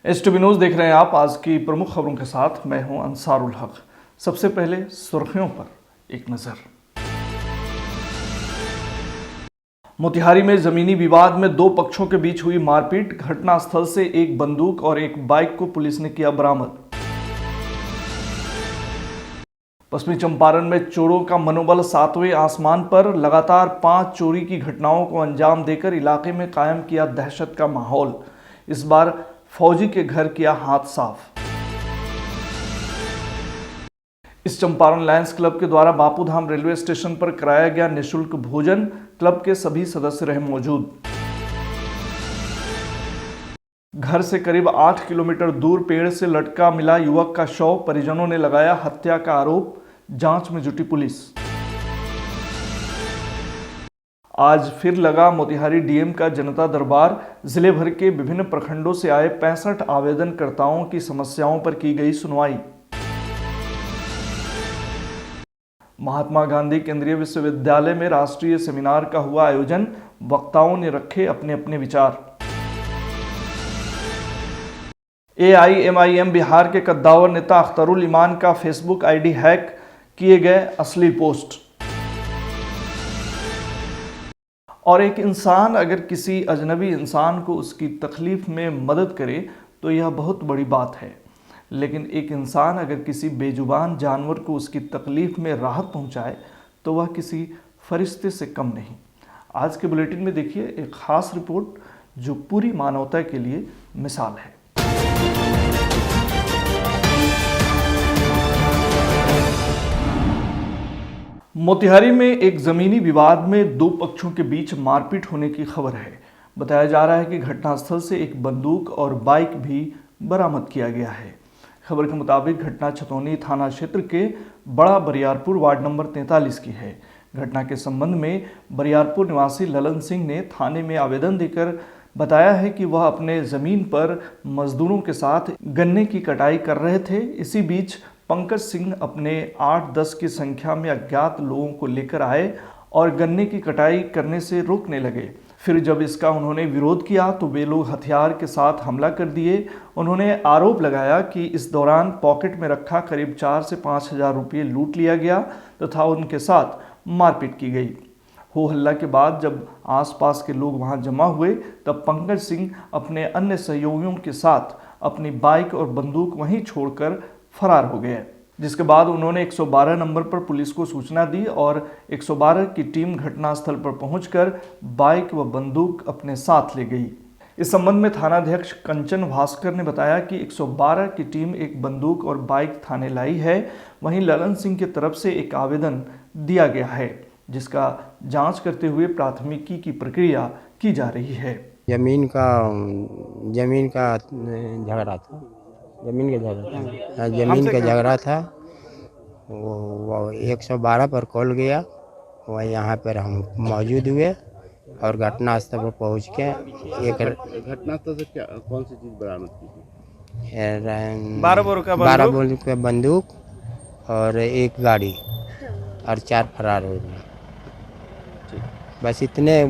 STV news देख रहे हैं आप। आज की प्रमुख खबरों के साथ मैं हूं अंसारुल हक। सबसे पहले सुर्खियों पर एक नजर। मोतिहारी में जमीनी विवाद में दो पक्षों के बीच हुई मारपीट। घटनास्थल से एक बंदूक और एक बाइक को पुलिस ने किया बरामद। पश्चिमी चंपारण में चोरों का मनोबल 7वें आसमान पर। लगातार 5 चोरी की घटनाओं को अंजाम देकर इलाके में कायम किया दहशत का माहौल। इस बार फौजी के घर किया हाथ साफ। इस चंपारण लायंस क्लब के द्वारा बापूधाम रेलवे स्टेशन पर कराया गया निःशुल्क भोजन। क्लब के सभी सदस्य रहे मौजूद। घर से करीब 8 किलोमीटर दूर पेड़ से लटका मिला युवक का शव। परिजनों ने लगाया हत्या का आरोप। जांच में जुटी पुलिस। आज फिर लगा मोतिहारी डीएम का जनता दरबार। जिले भर के विभिन्न प्रखंडों से आए 65 आवेदनकर्ताओं की समस्याओं पर की गई सुनवाई। महात्मा गांधी केंद्रीय विश्वविद्यालय में राष्ट्रीय सेमिनार का हुआ आयोजन। वक्ताओं ने रखे अपने अपने विचार। AIMIM बिहार के कद्दावर नेता अख्तरुल ईमान का फेसबुक आईडी हैक। किए गए असली पोस्ट। और एक इंसान अगर किसी अजनबी इंसान को उसकी तकलीफ में मदद करे तो यह बहुत बड़ी बात है, लेकिन एक इंसान अगर किसी बेजुबान जानवर को उसकी तकलीफ में राहत पहुंचाए तो वह किसी फरिश्ते से कम नहीं। आज के बुलेटिन में देखिए एक खास रिपोर्ट जो पूरी मानवता के लिए मिसाल है। मोतिहारी में एक जमीनी विवाद में दो पक्षों के बीच मारपीट होने की खबर है। बताया जा रहा है कि घटनास्थल से एक बंदूक और बाइक भी बरामद किया गया है। खबर के मुताबिक घटना छतौनी थाना क्षेत्र के बड़ा बरियारपुर वार्ड नंबर 43 की है। घटना के संबंध में बरियारपुर निवासी ललन सिंह ने थाने में आवेदन देकर बताया है कि वह अपने ज़मीन पर मजदूरों के साथ गन्ने की कटाई कर रहे थे। इसी बीच पंकज सिंह अपने 8-10 की संख्या में अज्ञात लोगों को लेकर आए और गन्ने की कटाई करने से रोकने लगे। फिर जब इसका उन्होंने विरोध किया तो वे लोग हथियार के साथ हमला कर दिए। उन्होंने आरोप लगाया कि इस दौरान पॉकेट में रखा करीब 4 से 5 हज़ार रुपये लूट लिया गया तथा उनके साथ मारपीट की गई। हो हल्ला के बाद जब आसपास के लोग वहां जमा हुए तब पंकज सिंह अपने अन्य सहयोगियों के साथ अपनी बाइक और बंदूक वहीं छोड़कर फरार हो गए, जिसके बाद उन्होंने 112 नंबर पर पुलिस को सूचना दी और 112 की टीम घटनास्थल पर पहुंचकर बाइक व बंदूक अपने साथ ले गई। इस संबंध में थानाध्यक्ष कंचन भास्कर ने बताया कि 112 की टीम एक बंदूक और बाइक थाने लाई है। वहीं ललन सिंह की तरफ से एक आवेदन दिया गया है, जिसका जांच करते हुए प्राथमिकी की प्रक्रिया की जा रही है। जमीन का झगड़ा था। जमीन का झगड़ा था। वो 112 पर कॉल गया। वह यहाँ पर हम मौजूद हुए और घटनास्थल पर पहुँच के एक घटनास्थल से क्या कौन सी चीज़ बरामद की थी? 12 बोर का बंदूक और एक गाड़ी और 4 फरार हो गए। बस इतने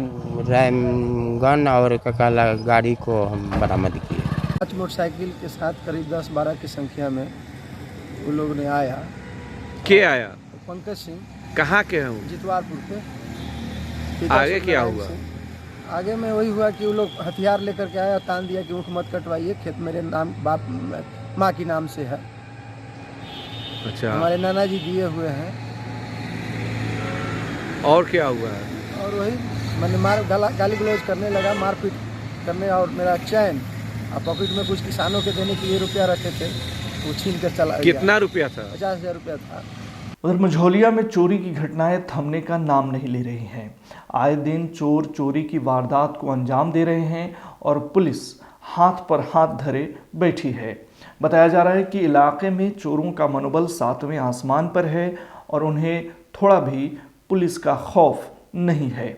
गन और ककाला गाड़ी को हम बरामद किए। 5 मोटरसाइकिल के साथ करीब 10-12 की संख्या में वो लोग ने आया। के आया? पंकज सिंह। कहाँ के हैं? जितवारपुर के। आगे क्या हुआ? आगे में वही हुआ कि वो लोग हथियार लेकर के आया, तान दिया कि मुख मत कटवाइए, खेत मेरे नाम बाप माँ की नाम से है। अच्छा, हमारे नाना जी दिए हुए हैं। और क्या हुआ है? और वही मैंने गाली गलौज करने लगा, मारपीट करने, और मेरा चैन और पॉकेट में कुछ किसानों के देने के लिए रुपया रखे थे वो छीन कर चला गया। कितना रुपया था? 50,000 रुपया था। उधर मझौलिया में चोरी की घटनाएं थमने का नाम नहीं ले रही हैं। आए दिन चोर चोरी की वारदात को अंजाम दे रहे हैं और पुलिस हाथ पर हाथ धरे बैठी है। बताया जा रहा है कि इलाके में चोरों का मनोबल 7वें आसमान पर है और उन्हें थोड़ा भी पुलिस का खौफ नहीं है।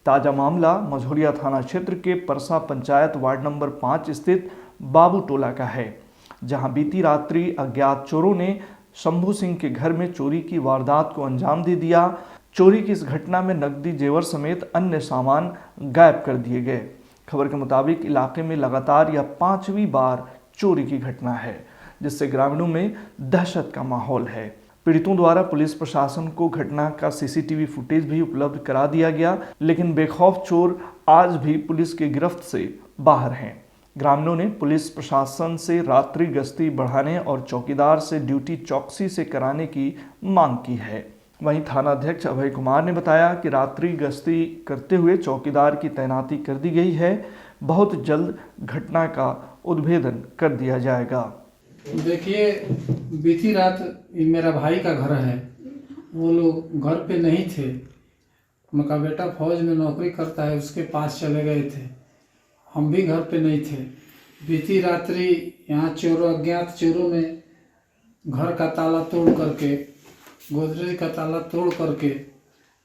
ताज़ा मामला मझौलिया थाना क्षेत्र के परसा पंचायत वार्ड नंबर 5 स्थित बाबू टोला का है, जहां बीती रात्रि अज्ञात चोरों ने शंभू सिंह के घर में चोरी की वारदात को अंजाम दे दिया। चोरी की इस घटना में नकदी जेवर समेत अन्य सामान गायब कर दिए गए। खबर के मुताबिक इलाके में लगातार यह 5वीं बार चोरी की घटना है, जिससे ग्रामीणों में दहशत का माहौल है। पीड़ितों द्वारा पुलिस प्रशासन को घटना का सीसीटीवी फुटेज भी उपलब्ध करा दिया गया, लेकिन बेखौफ चोर आज भी पुलिस की गिरफ्त से बाहर हैं। ग्रामीणों ने पुलिस प्रशासन से रात्रि गश्ती बढ़ाने और चौकीदार से ड्यूटी चौकसी से कराने की मांग की है। वहीं थाना अध्यक्ष अभय कुमार ने बताया कि रात्रि गश्ती करते हुए चौकीदार की तैनाती कर दी गई है। बहुत जल्द घटना का उद्भेदन कर दिया जाएगा। देखिए, बीती रात ये मेरा भाई का घर है, वो लोग घर पे नहीं थे। उनका बेटा फौज में नौकरी करता है, उसके पास चले गए थे। हम भी घर पे नहीं थे। बीती रात्रि यहाँ चोरों, अज्ञात चोरों ने घर का ताला तोड़ करके, गोदरेज का ताला तोड़ करके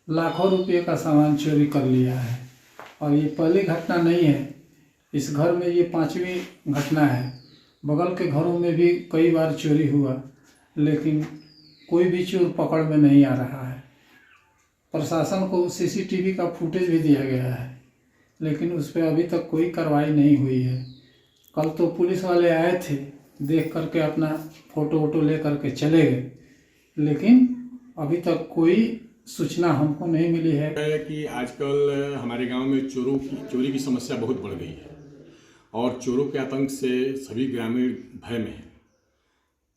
लाखों रुपये का सामान चोरी कर लिया है। और ये पहली घटना नहीं है, इस घर में ये 5वीं घटना है। बगल के घरों में भी कई बार चोरी हुआ, लेकिन कोई भी चोर पकड़ में नहीं आ रहा है। प्रशासन को सीसीटीवी का फुटेज भी दिया गया है, लेकिन उस पर अभी तक कोई कार्रवाई नहीं हुई है। कल तो पुलिस वाले आए थे, देख करके अपना फोटो वोटो ले करके चले गए, लेकिन अभी तक कोई सूचना हमको नहीं मिली है। कि आजकल हमारे गांव में चोरी की समस्या बहुत बढ़ गई है और चोरों के आतंक से सभी ग्रामीण भय में हैं।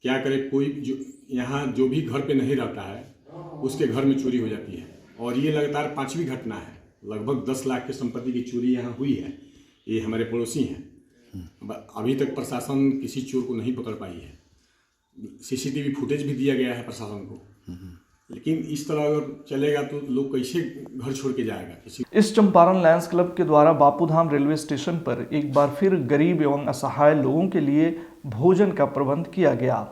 क्या करे, कोई यहाँ जो भी घर पे नहीं रहता है उसके घर में चोरी हो जाती है और ये लगातार 5वीं घटना है। लगभग 10 लाख की संपत्ति की चोरी यहाँ हुई है। ये हमारे पड़ोसी हैं। अभी तक प्रशासन किसी चोर को नहीं पकड़ पाई है। सीसीटीवी फुटेज भी दिया गया है प्रशासन को, लेकिन इस तरह अगर चलेगा तो लोग कैसे घर छोड़ के जाएगा। इस चंपारण लायंस क्लब के द्वारा बापूधाम रेलवे स्टेशन पर एक बार फिर गरीब एवं असहाय लोगों के लिए भोजन का प्रबंध किया गया।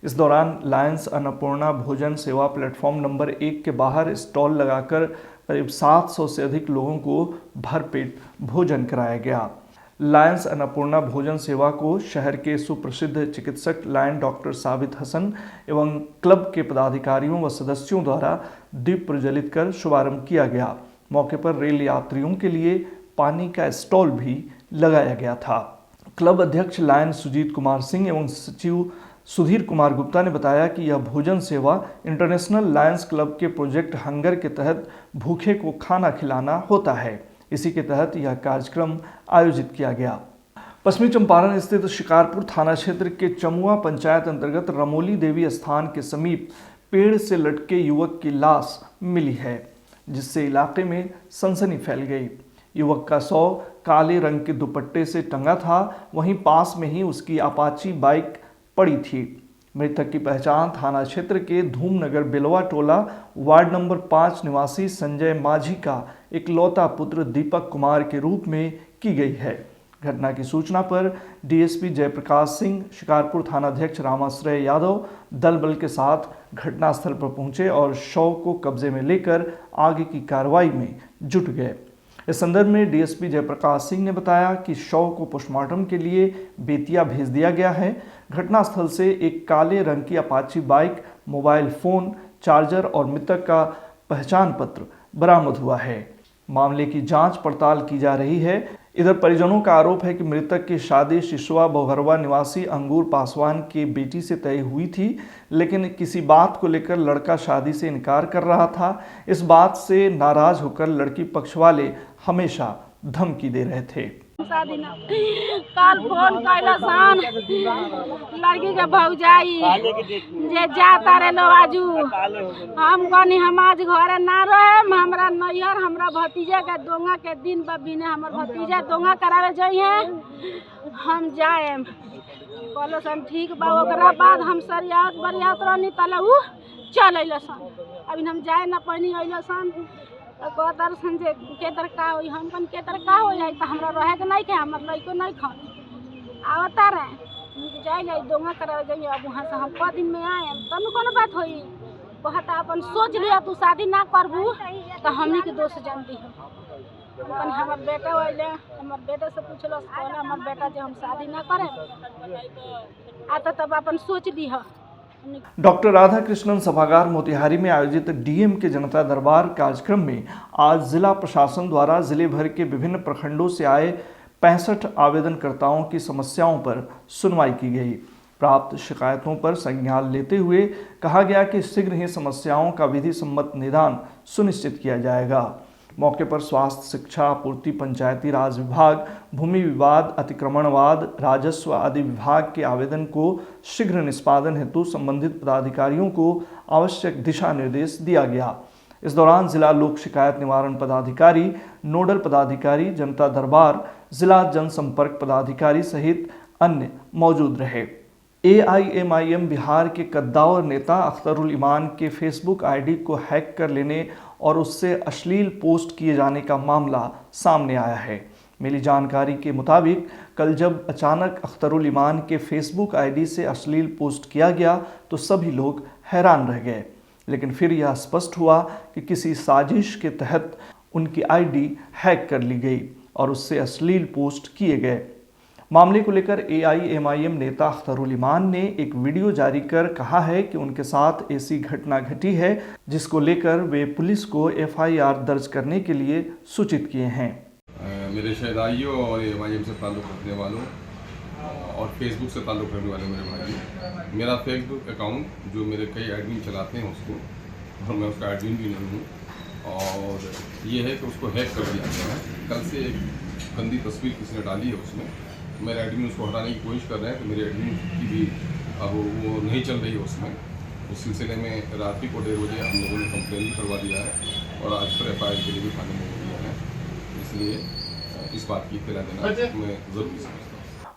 इस दौरान लायंस अन्नपूर्णा भोजन सेवा प्लेटफॉर्म नंबर 1 के बाहर स्टॉल लगाकर करीब 700 से अधिक लोगों को भरपेट भोजन कराया गया। लायंस अन्नपूर्णा भोजन सेवा को शहर के सुप्रसिद्ध चिकित्सक लायन डॉक्टर साबित हसन एवं क्लब के पदाधिकारियों व सदस्यों द्वारा दीप प्रज्वलित कर शुभारंभ किया गया। मौके पर रेल यात्रियों के लिए पानी का स्टॉल भी लगाया गया था। क्लब अध्यक्ष लायन सुजीत कुमार सिंह एवं सचिव सुधीर कुमार गुप्ता ने बताया कि यह भोजन सेवा इंटरनेशनल लायंस क्लब के प्रोजेक्ट हंगर के तहत भूखे को खाना खिलाना होता है। इसी के तहत यह कार्यक्रम आयोजित किया गया। पश्चिमी चंपारण स्थित शिकारपुर थाना क्षेत्र के चमुआ पंचायत अंतर्गत रमोली देवी स्थान के समीप पेड़ से लटके युवक की लाश मिली है, जिससे इलाके में सनसनी फैल गई। युवक का शव काले रंग के दुपट्टे से टंगा था, वहीं पास में ही उसकी अपाची बाइक पड़ी थी। मृतक की पहचान थाना क्षेत्र के धूमनगर बेलवा टोला वार्ड नंबर 5 निवासी संजय माझी का इकलौता पुत्र दीपक कुमार के रूप में की गई है। घटना की सूचना पर डीएसपी जयप्रकाश सिंह, शिकारपुर थानाध्यक्ष रामाश्रय यादव दल बल के साथ घटनास्थल पर पहुंचे और शव को कब्जे में लेकर आगे की कार्रवाई में जुट गए। इस संदर्भ में डीएसपी जयप्रकाश सिंह ने बताया कि शव को पोस्टमार्टम के लिए बेतिया भेज दिया गया है। घटनास्थल से एक काले रंग की Apache bike, mobile phone, charger और मृतक का पहचान पत्र बरामद हुआ है। मामले की जांच पड़ताल की जा रही है। इधर परिजनों का आरोप है कि मृतक की शादी शिशुआ बोहरवा निवासी अंगूर पासवान की बेटी से तय हुई थी, लेकिन किसी बात को लेकर लड़का शादी से इनकार कर रहा था। इस बात से नाराज होकर लड़की पक्ष वाले हमेशा धमकी दे रहे थे। कल फोन कैलसन लड़की के भौजाई जे जाता रे लो आजू, हम कहनी हम आज घरे ना रहे, हमरा नैहर हमरा भतीजा के दोंगा के दिन बिने हमर भतीजा दोंगा करावे जाइए, हम जाएम। कहलसन ठीक बा। ओकरा बाद हम सरियात बरियात रहनी तले उ चल अइलसन। अभी हम जाए ना पानी अइलसन कहतर संजे के तरका होई, हम कन के तरका होई है त हमरा रहे के नहीं के, हमर लइको नहीं खा आवता रहे जाई जाई दोंगा करावे जाइए। अब वहां से हम क दिन में आए तब कोनो बात होई। कहता अपन सोच लिया तू शादी ना करबू त हमनी के दोस्त जानती है। अपन हमर बेटा होइले, हमर बेटा से पूछलो कहला हमर बेटा जे हम शादी ना करे आता तब अपन सोच ली है। डॉक्टर राधा कृष्णन सभागार मोतिहारी में आयोजित डीएम के जनता दरबार कार्यक्रम में आज जिला प्रशासन द्वारा जिले भर के विभिन्न प्रखंडों से आए 65 आवेदनकर्ताओं की समस्याओं पर सुनवाई की गई। प्राप्त शिकायतों पर संज्ञान लेते हुए कहा गया कि शीघ्र ही समस्याओं का विधि सम्मत निदान सुनिश्चित किया जाएगा। मौके पर स्वास्थ्य, शिक्षा, आपूर्ति, पंचायती राज विभाग, भूमि विवाद, अतिक्रमणवाद, राजस्व आदि विभाग के आवेदन को शीघ्र निष्पादन हेतु संबंधित पदाधिकारियों को आवश्यक दिशा निर्देश दिया गया। इस दौरान जिला लोक शिकायत निवारण पदाधिकारी, नोडल पदाधिकारी, जनता दरबार, जिला जनसंपर्क पदाधिकारी सहित अन्य मौजूद रहे। AIMIM बिहार के कद्दावर नेता अख्तरुल ईमान के फेसबुक आईडी को हैक कर लेने और उससे अश्लील पोस्ट किए जाने का मामला सामने आया है। मिली जानकारी के मुताबिक कल जब अचानक अख्तरुल ईमान के फेसबुक आईडी से अश्लील पोस्ट किया गया तो सभी लोग हैरान रह गए, लेकिन फिर यह स्पष्ट हुआ कि किसी साजिश के तहत उनकी आईडी हैक कर ली गई और उससे अश्लील पोस्ट किए गए। मामले को लेकर AIMIM नेता अख्तरुल ईमान ने एक वीडियो जारी कर कहा है कि उनके साथ ऐसी घटना घटी है जिसको लेकर वे पुलिस को FIR दर्ज करने के लिए सूचित किए हैं। मेरे शहदाइयों और AIMIM से ताल्लुक़ रखने वालों और फेसबुक से ताल्लुक़ रखने वाले मेरे भाई, मेरा फेसबुक अकाउंट जो मेरे कई एडमिन चलाते हैं उसको, और मैं उसका एडमिन भी नहीं हूँ, और ये है कि उसको हैक कर दिया गया है। कल से एक गंदी तस्वीर किसी ने डाली है, उसमें मेरे एडमिन उसको हटाने की कोशिश कर रहे हैं, तो मेरे एडमिन की भी अब वो नहीं चल रही है उसमें। उस सिलसिले में रात को 1:30 बजे हम लोगों ने कंप्लेन भी करवा दिया है और आज पर FIR के लिए भी थाने में हो गया है। इसलिए इस बात की इत्तला देना मैं ज़रूरी समझता हूँ।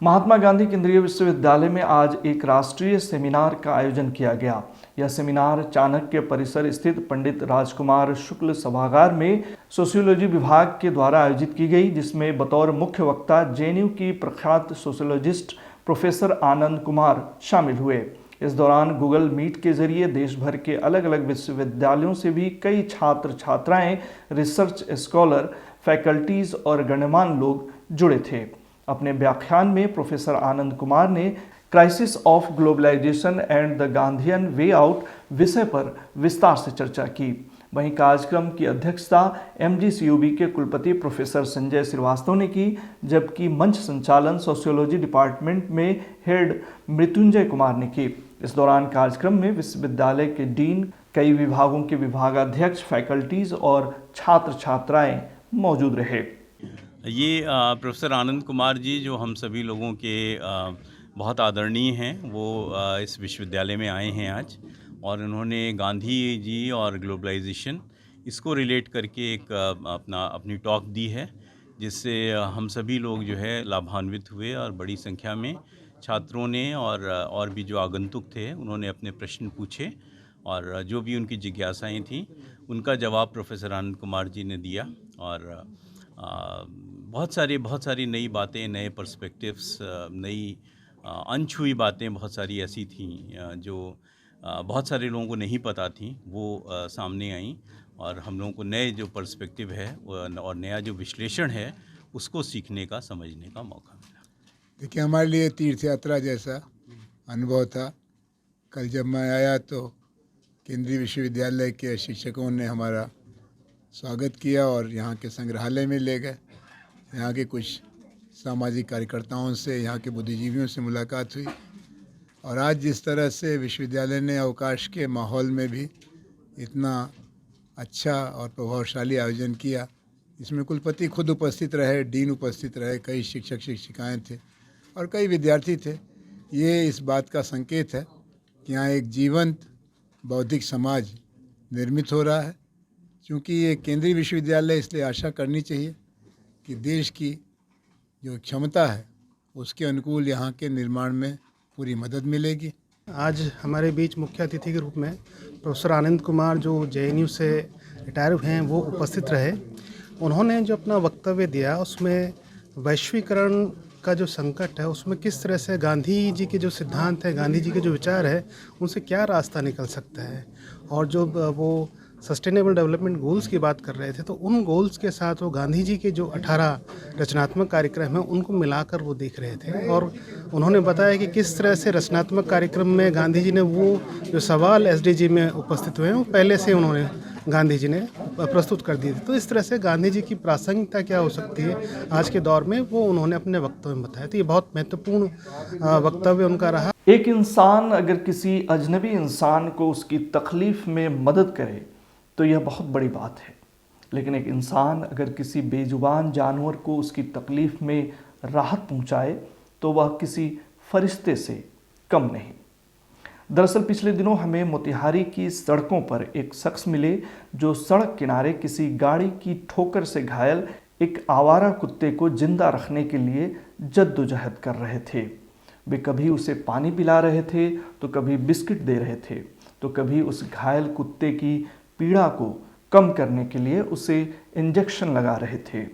महात्मा गांधी केंद्रीय विश्वविद्यालय में आज एक राष्ट्रीय सेमिनार का आयोजन किया गया। यह सेमिनार चाणक्य परिसर स्थित पंडित राजकुमार शुक्ल सभागार में सोशियोलॉजी विभाग के द्वारा आयोजित की गई, जिसमें बतौर मुख्य वक्ता JNU की प्रख्यात सोशियोलॉजिस्ट प्रोफेसर आनंद कुमार शामिल हुए। इस दौरान गूगल मीट के जरिए देश भर के अलग अलग विश्वविद्यालयों से भी कई छात्र छात्राएं, रिसर्च स्कॉलर, फैकल्टीज और गणमान्य लोग जुड़े थे। अपने व्याख्यान में प्रोफेसर आनंद कुमार ने crisis of globalisation and the Gandhian way out विषय पर विस्तार से चर्चा की। वहीं कार्यक्रम की अध्यक्षता MGCUB के कुलपति प्रोफेसर संजय श्रीवास्तव ने की, जबकि मंच संचालन सोशियोलॉजी डिपार्टमेंट में हेड मृत्युंजय कुमार ने की। इस दौरान कार्यक्रम में विश्वविद्यालय के डीन, कई विभागों के विभागाध्यक्ष, फैकल्टीज और छात्र छात्राएं मौजूद रहे। ये प्रोफेसर आनंद कुमार जी जो हम सभी लोगों के बहुत आदरणीय हैं, वो इस विश्वविद्यालय में आए हैं आज, और उन्होंने गांधी जी और ग्लोबलाइजेशन इसको रिलेट करके एक अपनी टॉक दी है, जिससे हम सभी लोग जो है लाभान्वित हुए और बड़ी संख्या में छात्रों ने और भी जो आगंतुक थे उन्होंने अपने प्रश्न पूछे और जो भी उनकी जिज्ञासाएं थी उनका जवाब प्रोफेसर आनंद कुमार जी ने दिया। और बहुत सारी नई बातें, नए पर्सपेक्टिव्स, नई अनछुई बातें बहुत सारी ऐसी थीं जो बहुत सारे लोगों को नहीं पता थी, वो सामने आई और हम लोगों को नए जो पर्सपेक्टिव है और नया जो विश्लेषण है उसको सीखने का, समझने का मौका मिला। देखिए, हमारे लिए तीर्थ यात्रा जैसा अनुभव था। कल जब मैं आया तो केंद्रीय विश्वविद्यालय के शिक्षकों ने हमारा स्वागत किया और यहाँ के संग्रहालय में ले गए। यहाँ के कुछ सामाजिक कार्यकर्ताओं से, यहाँ के बुद्धिजीवियों से मुलाकात हुई। और आज जिस तरह से विश्वविद्यालय ने अवकाश के माहौल में भी इतना अच्छा और प्रभावशाली आयोजन किया, इसमें कुलपति खुद उपस्थित रहे, डीन उपस्थित रहे, कई शिक्षक शिक्षिकाएं थे और कई विद्यार्थी थे। ये इस बात का संकेत है कि यहाँ एक जीवंत बौद्धिक समाज निर्मित हो रहा है। क्योंकि ये केंद्रीय विश्वविद्यालय, इसलिए आशा करनी चाहिए कि देश की जो क्षमता है उसके अनुकूल यहाँ के निर्माण में पूरी मदद मिलेगी। आज हमारे बीच मुख्य अतिथि के रूप में प्रोफेसर आनंद कुमार जो JNU से रिटायर हुए हैं वो उपस्थित रहे। उन्होंने जो अपना वक्तव्य दिया उसमें वैश्वीकरण का जो संकट है उसमें किस तरह से गांधी जी के जो सिद्धांत है, गांधी जी के जो विचार है, उनसे क्या रास्ता निकल सकता है। और जो वो सस्टेनेबल डेवलपमेंट गोल्स की बात कर रहे थे तो उन गोल्स के साथ वो गांधी जी के जो 18 रचनात्मक कार्यक्रम हैं उनको मिलाकर वो देख रहे थे। और उन्होंने बताया कि किस तरह से रचनात्मक कार्यक्रम में गांधी जी ने वो जो सवाल SDG में उपस्थित हुए हैं वो पहले से उन्होंने गांधी जी ने प्रस्तुत कर दी थी। तो इस तरह से गांधी जी की प्रासंगिकता क्या हो सकती है आज के दौर में, वो उन्होंने अपने वक्तव्य में बताया। तो ये बहुत महत्वपूर्ण वक्तव्य उनका रहा। एक इंसान अगर किसी अजनबी इंसान को उसकी तकलीफ़ में मदद करे तो यह बहुत बड़ी बात है, लेकिन एक इंसान अगर किसी बेजुबान जानवर को उसकी तकलीफ़ में राहत पहुंचाए तो वह किसी फरिश्ते से कम नहीं। दरअसल पिछले दिनों हमें मोतिहारी की सड़कों पर एक शख्स मिले जो सड़क किनारे किसी गाड़ी की ठोकर से घायल एक आवारा कुत्ते को जिंदा रखने के लिए जद्दोजहद कर रहे थे। वे कभी उसे पानी पिला रहे थे तो कभी बिस्किट दे रहे थे तो कभी उस घायल कुत्ते की पीड़ा को कम करने के लिए उसे इंजेक्शन लगा रहे थे।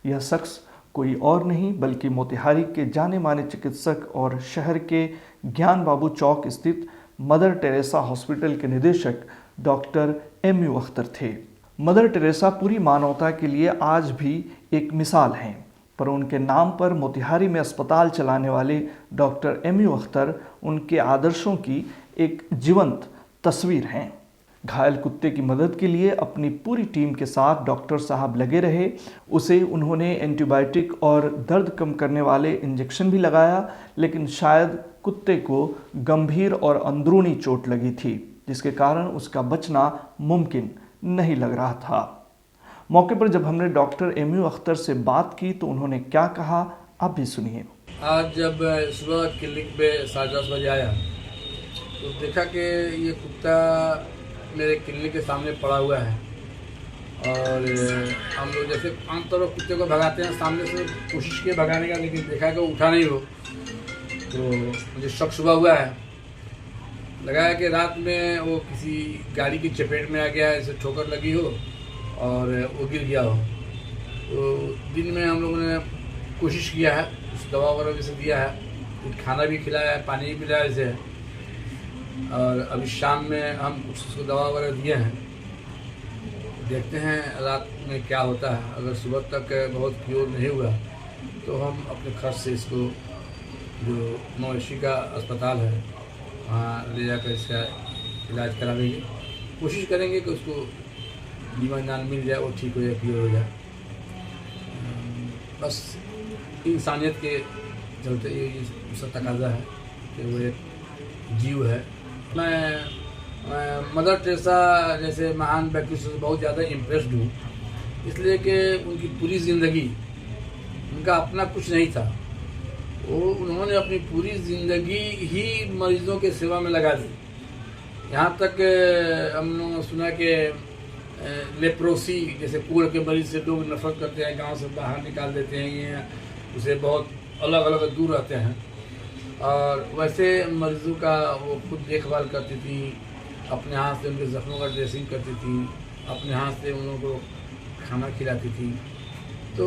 यह शख्स कोई और नहीं बल्कि मोतिहारी के जाने माने चिकित्सक और शहर के ज्ञान बाबू चौक स्थित मदर टेरेसा हॉस्पिटल के निदेशक डॉक्टर एमयू अख्तर थे। मदर टेरेसा पूरी मानवता के लिए आज भी एक मिसाल हैं, पर उनके नाम पर मोतिहारी में अस्पताल चलाने वाले डॉक्टर एमयू अख्तर उनके आदर्शों की एक जीवंत तस्वीर हैं। घायल कुत्ते की मदद के लिए अपनी पूरी टीम के साथ डॉक्टर साहब लगे रहे। उसे उन्होंने एंटीबायोटिक और दर्द कम करने वाले इंजेक्शन भी लगाया, लेकिन शायद कुत्ते को गंभीर और अंदरूनी चोट लगी थी, जिसके कारण उसका बचना मुमकिन नहीं लग रहा था। मौके पर जब हमने डॉक्टर एमयू अख्तर से बात की तो उन्होंने क्या कहा, आप भी सुनिए। आज जब सुबह क्लिनिक पे 10:30 बजे आया तो देखा कि ये कुत्ता मेरे क्लिनिक के सामने पड़ा हुआ है और हम लोग जैसे आमतौर पर कुत्ते को भगाते हैं सामने से कोशिश किए भगाने का, लेकिन देखा कि उठा नहीं हो तो मुझे शक सुबह हुआ है। लगाया कि रात में वो किसी गाड़ी की चपेट में आ गया, ऐसे ठोकर लगी हो और वो गिर गया हो। तो दिन में हम लोगों ने कोशिश किया है, कुछ दवा वगैरह भी से दिया है, कुछ खाना भी खिलाया है, पानी भी पिलाया इसे, और अभी शाम में हम कुछ उसको दवा वगैरह दिए हैं। देखते हैं रात में क्या होता है। अगर सुबह तक बहुत क्योर नहीं हुआ तो हम अपने खर्च से इसको जो मवेशी का अस्पताल है वहाँ ले जाकर इसका इलाज करा देंगे। कोशिश करेंगे कि उसको बीमा जान मिल जाए, वो ठीक हो जाए, क्योर हो जाए। बस इंसानियत के चलते ये उसका तकाजा है कि वो एक जीव है। मैं मदर टेरेसा जैसे महान व्यक्ति से बहुत ज़्यादा इम्प्रेस्ड हूँ, इसलिए कि उनकी पूरी ज़िंदगी, उनका अपना कुछ नहीं था, वो उन्होंने अपनी पूरी ज़िंदगी ही मरीज़ों के सेवा में लगा दी। यहाँ तक हम लोगों ने सुना कि लेप्रोसी जैसे कोढ़ के मरीज से लोग नफरत करते हैं, गांव से बाहर निकाल देते हैं, ये उसे बहुत अलग अलग दूर रहते हैं, और वैसे मरीज़ों का वो खुद देखभाल करती थी, अपने हाथ से उनके ज़ख्मों का ड्रेसिंग करती थी, अपने हाथ से उन लोगों को खाना खिलाती थी। तो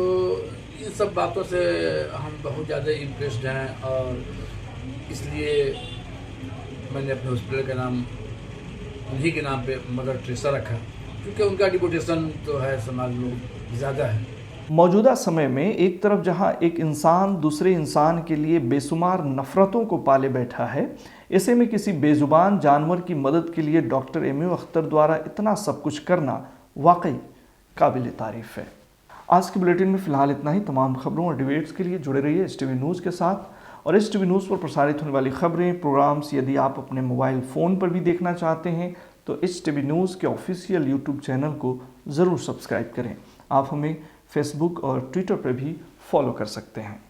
इन सब बातों से हम बहुत ज़्यादा इम्प्रेस्ड हैं और इसलिए मैंने अपने हॉस्पिटल का नाम उन्हीं के नाम पे मदर टेरेसा रखा, क्योंकि उनका डिवोटेशन तो है समाज में ज़्यादा है। मौजूदा समय में एक तरफ जहां एक इंसान दूसरे इंसान के लिए बेशुमार नफ़रतों को पाले बैठा है, ऐसे में किसी बेजुबान जानवर की मदद के लिए डॉक्टर एमयू अख्तर द्वारा इतना सब कुछ करना वाकई काबिल तारीफ़ है। आज के बुलेटिन में फ़िलहाल इतना ही। तमाम खबरों और डिबेट्स के लिए जुड़े रहिए STV न्यूज़ के साथ। और STV न्यूज़ पर प्रसारित होने वाली खबरें, प्रोग्राम्स यदि आप अपने मोबाइल फ़ोन पर भी देखना चाहते हैं तो STV न्यूज़ के ऑफिशियल YouTube चैनल को ज़रूर सब्सक्राइब करें। आप हमें फेसबुक और ट्विटर पर भी फॉलो कर सकते हैं।